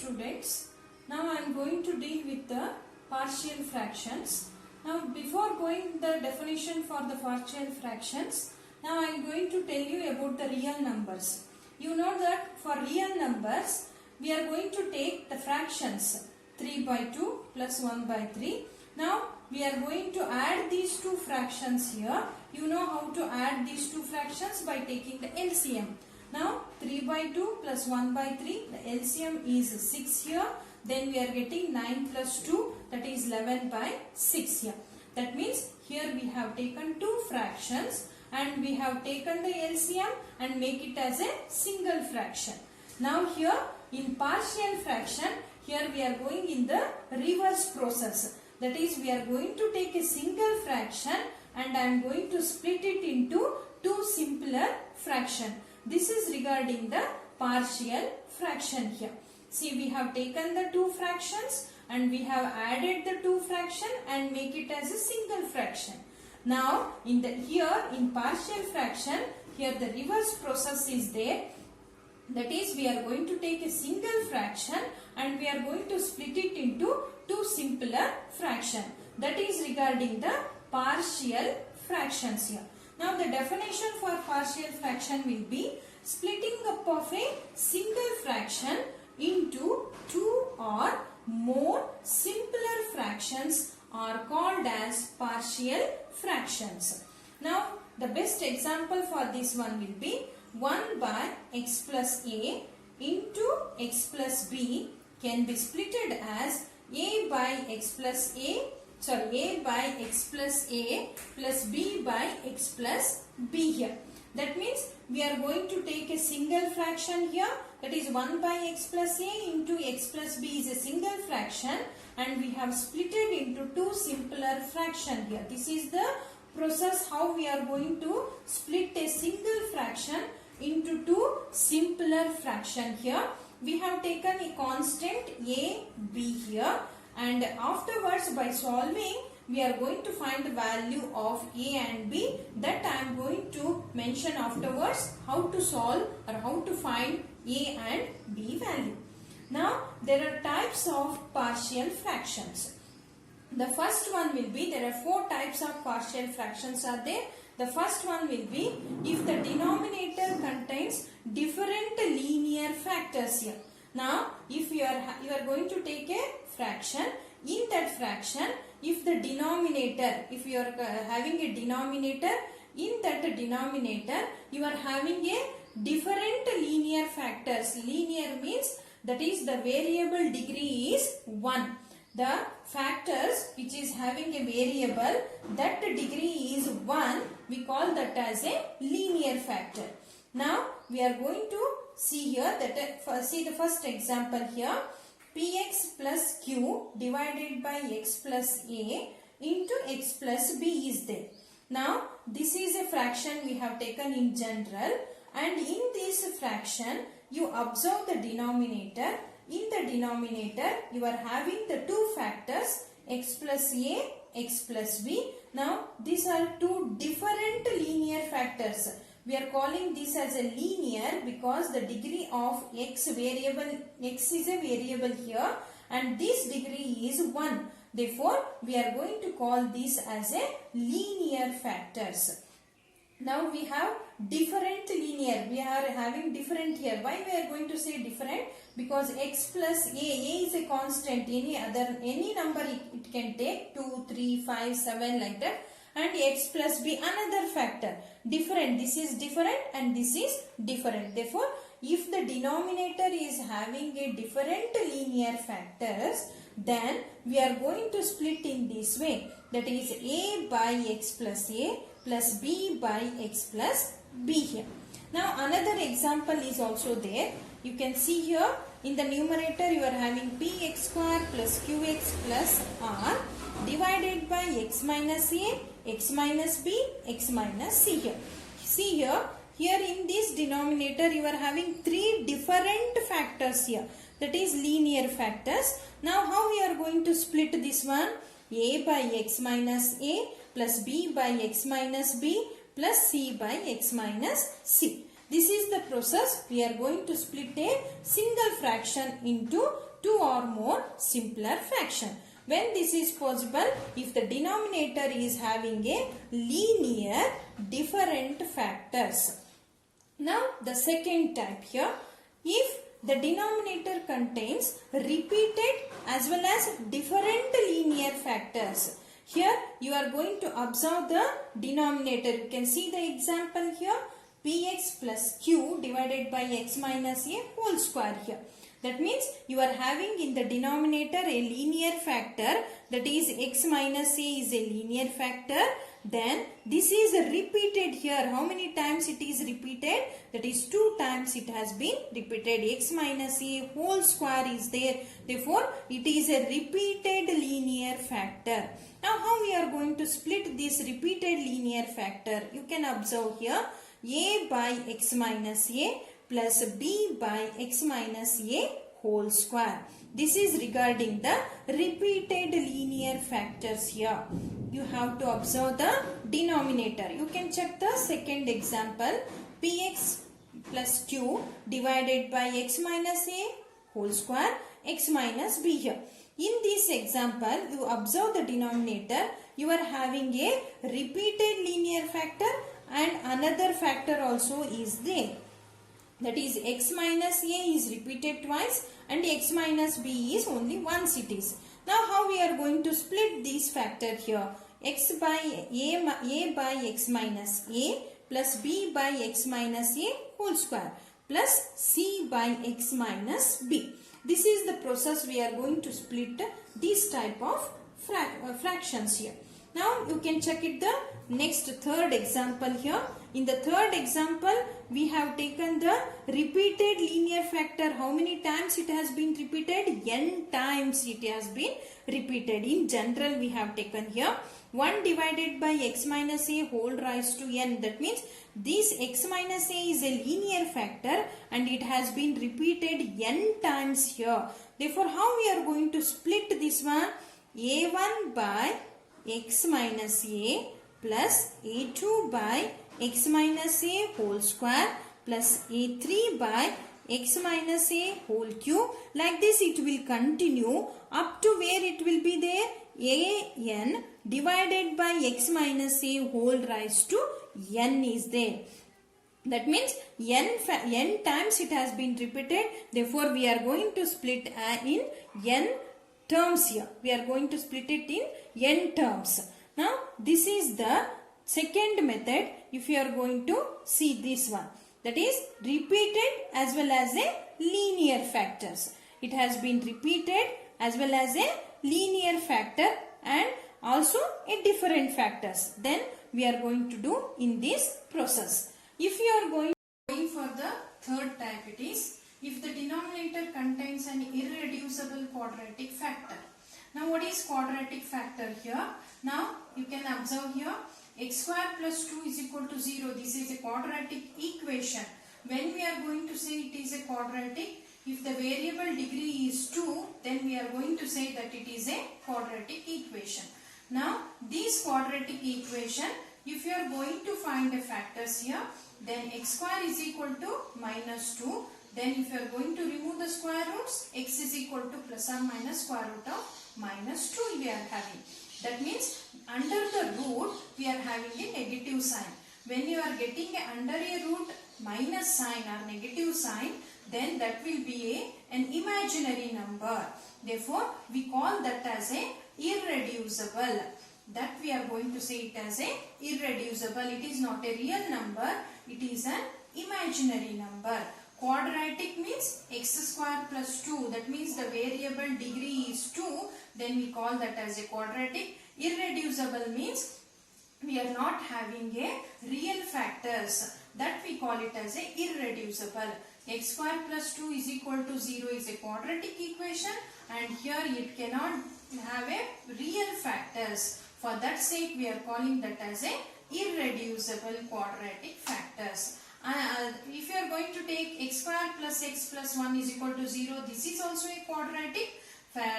students. Now I am going to deal with the partial fractions. Now before going the definition for the partial fractions, now I am going to tell you about the real numbers. You know that for real numbers we are going to take the fractions 3 by 2 plus 1 by 3. Now we are going to add these two fractions here. You know how to add these two fractions by taking the LCM. Now 3 by 2 plus 1 by 3, the LCM is 6 here. Then we are getting 9 plus 2, that is 11 by 6 here. That means here we have taken two fractions and we have taken the LCM and make it as a single fraction. Now here in partial fraction, here we are going in the reverse process. That is, we are going to take a single fraction and I am going to split it into two simpler fraction. This is regarding the partial fraction here. See, we have taken the two fractions and we have added the two fraction and make it as a single fraction. Now, here in partial fraction, here the reverse process is there. That is, we are going to take a single fraction and we are going to split it into two simpler fraction. That is regarding the partial fractions here. Now, the definition for partial fraction will be splitting up of a single fraction into two or more simpler fractions are called as partial fractions. Now, the best example for this one will be 1 by x plus a into x plus b can be splitted as a by x plus a by x plus a plus b by x plus b here. That means we are going to take a single fraction here, that is 1 by x plus a into x plus b is a single fraction and we have split it into two simpler fraction here. This is the process how we are going to split a single fraction into two simpler fraction here. We have taken a constant a, b here and afterwards by solving we are going to find the value of a and b. That I am going to mention afterwards how to solve or how to find a and b value. Now there are types of partial fractions. The first one will be, there are four types of partial fractions are there. The first one will be if the denominator contains different linear factors here. Now if you are going to take a fraction, in that fraction if the denominator, if you are having a denominator, in that denominator you are having a different linear factors. Linear means that is the variable degree is 1. The factors which is having a variable that degree is 1, we call that as a linear factor. Now we are going to see here that see the first example here, px plus q divided by x plus a into x plus b is there. Now this is a fraction we have taken in general and in this fraction you observe the denominator. In the denominator you are having the two factors x plus a, x plus b. Now these are two different linear factors. We are calling this as a linear because the degree of x variable, x is a variable here and this degree is 1. Therefore, we are going to call this as a linear factors. Now we have different linear. We are having different here. Why we are going to say different? Because x plus a is a constant. Any number it can take 2, 3, 5, 7 like that. And x plus b another factor. Different. This is different and this is different. Therefore, if the denominator is having a different linear factors, then we are going to split in this way. That is a by x plus a plus b by x plus b here. Now another example is also there. You can see here in the numerator you are having px square plus qx plus r divided by x minus a, x minus b, x minus c here. See here in this denominator you are having three different factors here. That is linear factors. Now how we are going to split this one? A by x minus a plus b by x minus b plus c by x minus c. This is the process. We are going to split a single fraction into two or more simpler fraction. When this is possible, if the denominator is having a linear different factors. Now the second type here, if the denominator contains repeated as well as different linear factors. Here you are going to observe the denominator. You can see the example here, px plus q divided by x minus a whole square here. That means you are having in the denominator a linear factor, that is x minus a is a linear factor. Then this is repeated here. How many times it is repeated? That is 2 times it has been repeated. X minus a whole square is there. Therefore, it is a repeated linear factor. Now, how we are going to split this repeated linear factor? You can observe here a by x minus a plus b by x minus a whole square. This is regarding the repeated linear factors here. You have to observe the denominator. You can check the second example, px plus q divided by x minus a whole square, x minus b here. In this example, you observe the denominator. You are having a repeated linear factor and another factor also is there. That is x minus a is repeated twice and x minus b is only once it is. Now how we are going to split this factor here? X by a by x minus a plus b by x minus a whole square plus c by x minus b. This is the process we are going to split this type of fractions here. Now you can check it the next third example here. In the third example, we have taken the repeated linear factor. How many times it has been repeated? N times it has been repeated. In general, we have taken here 1 divided by x minus a whole rise to n. That means this x minus a is a linear factor and it has been repeated n times here. Therefore, how we are going to split this one? a1 by x minus a plus a2 by x minus a whole square plus a3 by x minus a whole cube. Like this it will continue up to where it will be there? an divided by x minus a whole rise to n is there. That means n times it has been repeated. Therefore, we are going to split in n terms here. We are going to split it in n terms. Now, this is the second method if you are going to see this one. That is repeated as well as a linear factors. It has been repeated as well as a linear factor and also a different factors. Then we are going to do in this process. If you are going for the third type, it is if the denominator contains an irreducible quadratic factor. Now what is quadratic factor here? Now you can observe here x square plus 2 is equal to 0. This is a quadratic equation. When we are going to say it is a quadratic, if the variable degree is 2, then we are going to say that it is a quadratic equation. Now this quadratic equation, if you are going to find the factors here, then x square is equal to minus 2. Then if you are going to remove the square roots, x is equal to plus or minus square root of minus 2 we are having. That means under the root we are having a negative sign. When you are getting under a root minus sign or negative sign, then that will be an imaginary number. Therefore, we call that as a irreducible. That we are going to say it as a irreducible. It is not a real number. It is an imaginary number. Quadratic means x square plus 2. That means the variable degree is 2. Then we call that as a quadratic. Irreducible means we are not having a real factors. That we call it as a irreducible. X square plus 2 is equal to 0 is a quadratic equation. And here it cannot have a real factors. For that sake we are calling that as a irreducible quadratic factors. If you are going to take x square plus x plus 1 is equal to 0, this is also a quadratic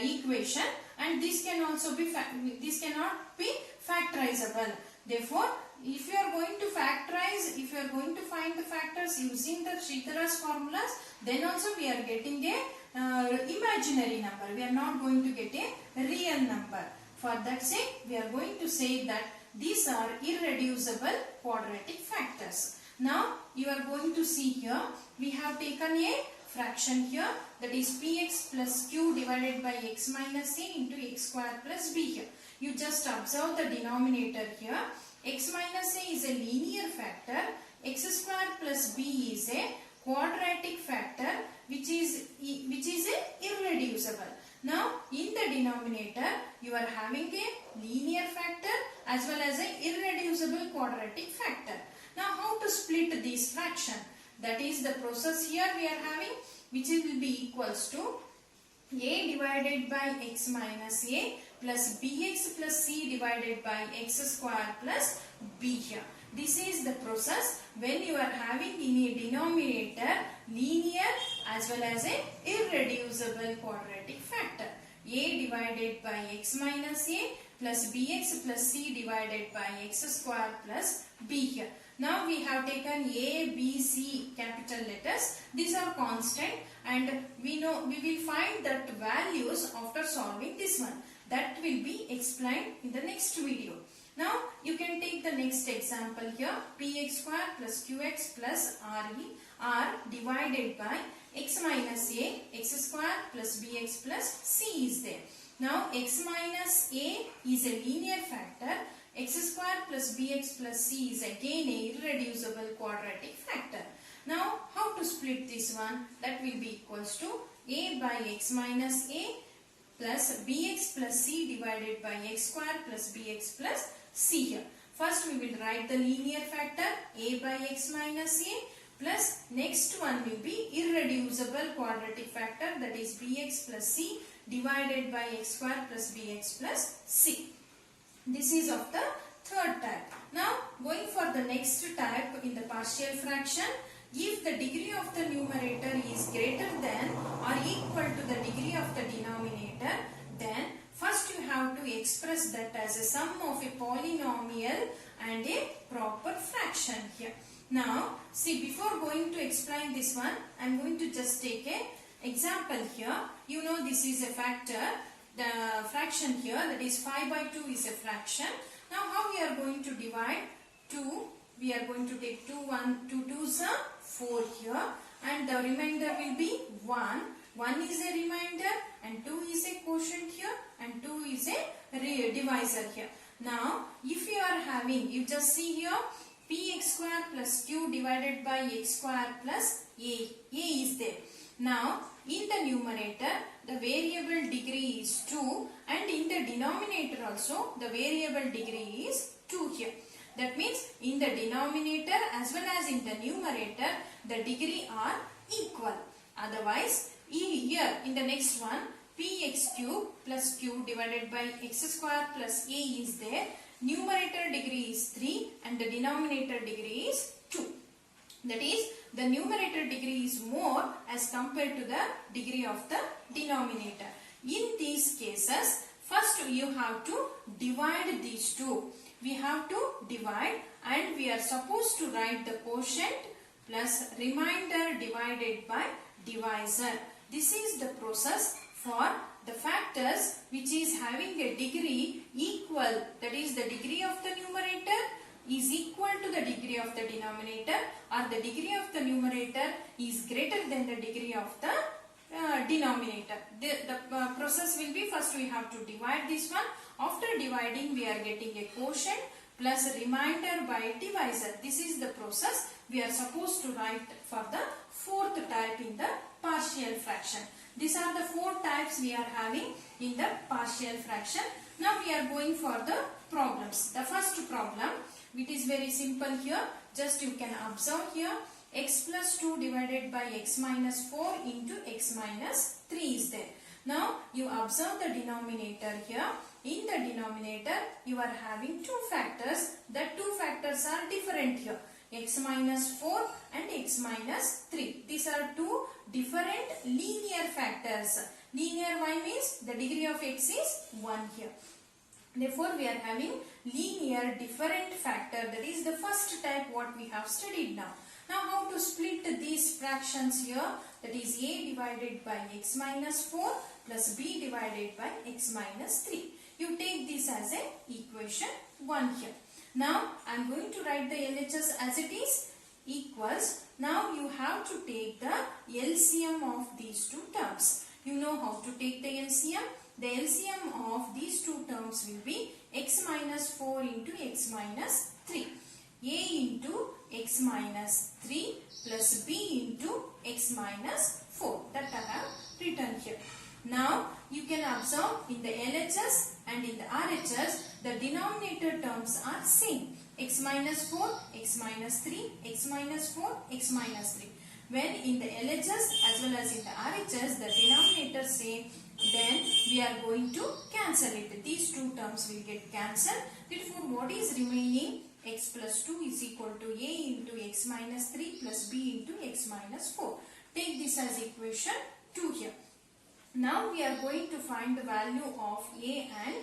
equation and this can also be this cannot be factorizable. Therefore, if you are going to factorize, if you are going to find the factors using the Sridhara's formulas, then also we are getting a imaginary number. We are not going to get a real number. For that sake, we are going to say that these are irreducible quadratic factors. Now, you are going to see here, we have taken a fraction here, that is px plus q divided by x minus a into x square plus b here. You just observe the denominator here. X minus a is a linear factor, x square plus b is a quadratic factor which is irreducible. Now, in the denominator, you are having a linear factor as well as a irreducible quadratic factor. Now, how to split this fraction? That is the process here we are having, which will be equals to a divided by x minus a plus bx plus c divided by x square plus b here. This is the process when you are having in a denominator linear as well as a irreducible quadratic factor. A divided by x minus a plus bx plus c divided by x square plus b here. Now we have taken a, b, c capital letters. These are constant and we will find that values after solving this one. That will be explained in the next video. Now you can take the next example here. Px square plus qx plus re are divided by x minus a, x square plus bx plus c is there. Now x minus a is a linear factor. X square plus bx plus c is again a irreducible quadratic factor. Now how to split this one? That will be equals to a by x minus a plus bx plus c divided by x square plus bx plus c here. First we will write the linear factor a by x minus a plus next one will be irreducible quadratic factor, that is bx plus c divided by x square plus bx plus c. This is of the third type. Now going for the next type in the partial fraction, if the degree of the numerator is greater than or equal to the degree of the denominator, then first you have to express that as a sum of a polynomial and a proper fraction here. Now see, before going to explain this one, I am going to just take a example here. You know this is a factor. The fraction here, that is 5 by 2 is a fraction. Now how we are going to divide 2? We are going to take 2 2's are 4 here and the remainder will be 1. 1 is a remainder and 2 is a quotient here and 2 is a divisor here. Now if you are having, you just see here px square plus q divided by x square plus a is there. Now in the numerator the variable degree is 2 and in the denominator also the variable degree is 2 here. That means in the denominator as well as in the numerator the degree are equal. Otherwise here in the next one px cube plus q divided by x square plus a is there. Numerator degree is 3 and the denominator degree is 2. That is, the numerator degree is more as compared to the degree of the denominator. In these cases, first you have to divide these two. We have to divide and we are supposed to write the quotient plus remainder divided by divisor. This is the process for the factors which is having a degree equal, that is the degree of the numerator is equal to the degree of the denominator or the degree of the numerator is greater than the degree of the denominator. The process will be, first we have to divide this one. After dividing we are getting a quotient plus remainder by divisor. This is the process we are supposed to write for the fourth type in the partial fraction. These are the four types we are having in the partial fraction. Now we are going for the problems. The first problem, it is very simple here. Just you can observe here, x plus 2 divided by x minus 4 into x minus 3 is there. Now you observe the denominator here. In the denominator you are having two factors. The two factors are different here, x minus 4 and x minus 3. These are two different linear factors. Linear y means the degree of x is 1 here. Therefore, we are having linear different factor. That is the first type what we have studied now. Now, how to split these fractions here? that is a divided by x minus 4 plus b divided by x minus 3. You take this as a equation 1 here. Now I am going to write the LHS as it is equals. Now you have to take the LCM of these two terms. You know how to take the LCM. The LCM of these two terms will be x minus 4 into x minus 3. A into x minus 3 plus b into x minus 4. That I have written here. Now you can observe in the LHS and in the RHS the denominator terms are same. X minus 4, x minus 3, x minus 4, x minus 3. When in the LHS as well as in the RHS the denominator same, then we are going to cancel it. These two terms will get cancelled. Therefore what is remaining? X plus 2 is equal to a into x minus 3 plus b into x minus 4. Take this as equation 2 here. Now we are going to find the value of a and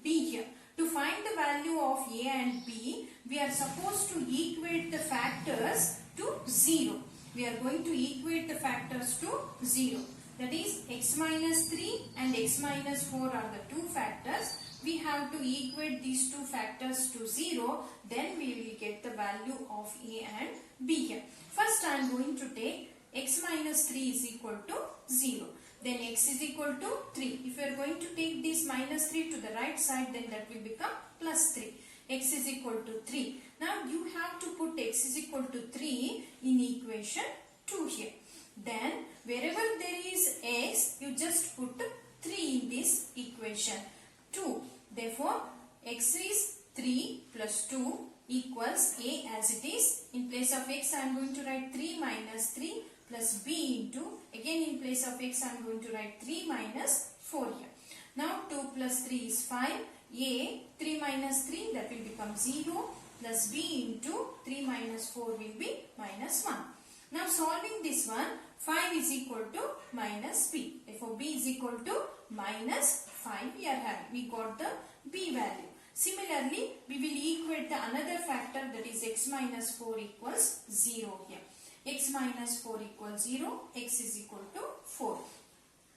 b here. To find the value of a and b, we are supposed to equate the factors to 0. We are going to equate the factors to 0. That is x minus 3 and x minus 4 are the two factors. We have to equate these two factors to 0. Then we will get the value of a and b here. First I am going to take x minus 3 is equal to 0. Then x is equal to 3. If you are going to take this minus 3 to the right side, then that will become plus 3. X is equal to 3. Now you have to put x is equal to 3 in equation 2 here. Then wherever there is x, you just put 3 in this equation 2. Therefore x is 3 plus 2 equals a as it is. In place of x I am going to write 3 minus 3 plus b into, again in place of x I am going to write 3 minus 4 here. Now 2 plus 3 is 5. A 3 minus 3 that will become 0 plus b into 3 minus 4 will be minus 1. Now solving this one, 5 is equal to minus b. Therefore b is equal to minus 5 we are having. We got the b value. Similarly, we will equate the another factor, that is x minus 4 equals 0 here. X minus 4 equals 0, x is equal to 4.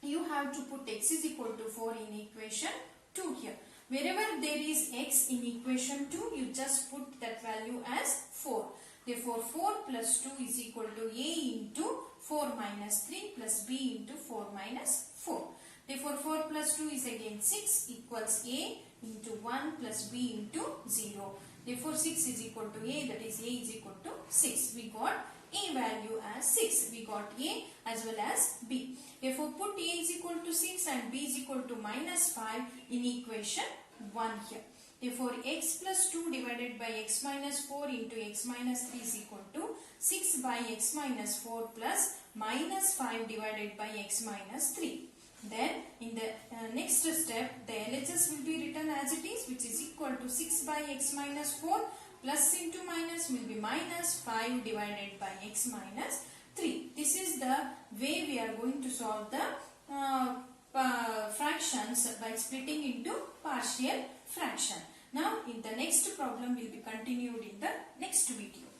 You have to put x is equal to 4 in equation 2 here. Wherever there is x in equation 2, you just put that value as 4. Therefore 4 plus 2 is equal to a into 4 minus 3 plus b into 4 minus 4. Therefore 4 plus 2 is again 6 equals a into 1 plus b into 0. Therefore 6 is equal to a, that is a is equal to 6. We got a value as 6. We got a as well as b. Therefore put a is equal to 6 and b is equal to minus 5 in equation 1 here. Therefore x plus 2 divided by x minus 4 into x minus 3 is equal to 6 by x minus 4 plus minus 5 divided by x minus 3. Then in the next step, the LHS will be written as it is, which is equal to 6 by x minus 4 plus into minus will be minus 5 divided by x minus 3. This is the way we are going to solve the fractions by splitting into partial fraction. Now in the next problem will be continued in the next video.